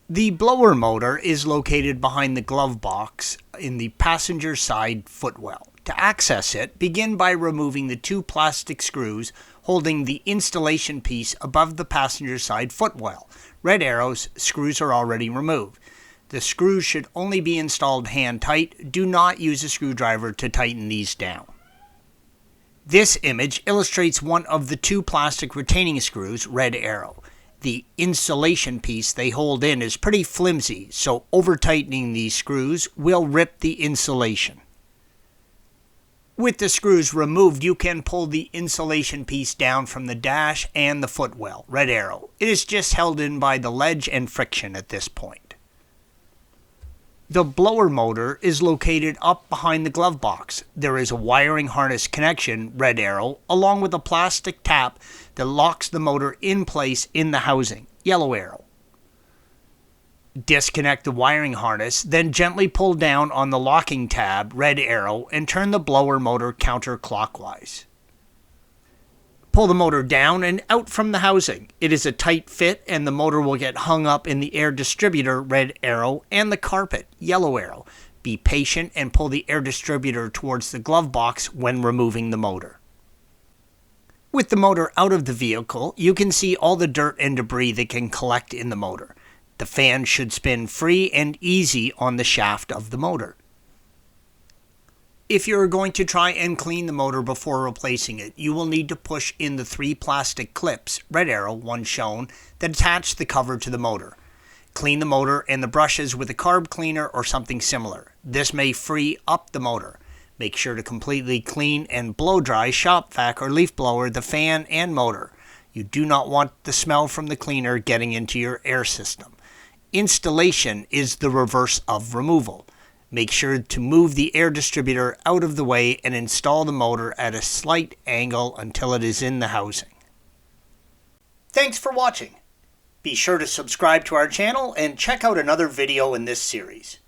The blower motor is located behind the glove box in the passenger side footwell. To access it, begin by removing the two plastic screws holding the installation piece above the passenger side footwell. Red arrows, screws are already removed. The screws should only be installed hand tight. Do not use a screwdriver to tighten these down. This image illustrates one of the two plastic retaining screws, red arrow. The insulation piece they hold in is pretty flimsy, so over-tightening these screws will rip the insulation. With the screws removed, you can pull the insulation piece down from the dash and the footwell, red arrow. It is just held in by the ledge and friction at this point. The blower motor is located up behind the glove box. There is a wiring harness connection, red arrow, along with a plastic tap that locks the motor in place in the housing, yellow arrow. Disconnect the wiring harness, then gently pull down on the locking tab, red arrow, and turn the blower motor counterclockwise. Pull the motor down and out from the housing. It is a tight fit and the motor will get hung up in the air distributor, red arrow, and the carpet, yellow arrow. Be patient and pull the air distributor towards the glove box when removing the motor. With the motor out of the vehicle, you can see all the dirt and debris that can collect in the motor. The fan should spin free and easy on the shaft of the motor. If you're going to try and clean the motor before replacing it, you will need to push in the three plastic clips, red arrow, one shown, that attach the cover to the motor. Clean the motor and the brushes with a carb cleaner or something similar. This may free up the motor. Make sure to completely clean and blow dry, shop vac or leaf blower, the fan and motor. You do not want the smell from the cleaner getting into your air system. Installation is the reverse of removal. Make sure to move the air distributor out of the way and install the motor at a slight angle until it is in the housing. Thanks for watching. Be sure to subscribe to our channel and check out another video in this series.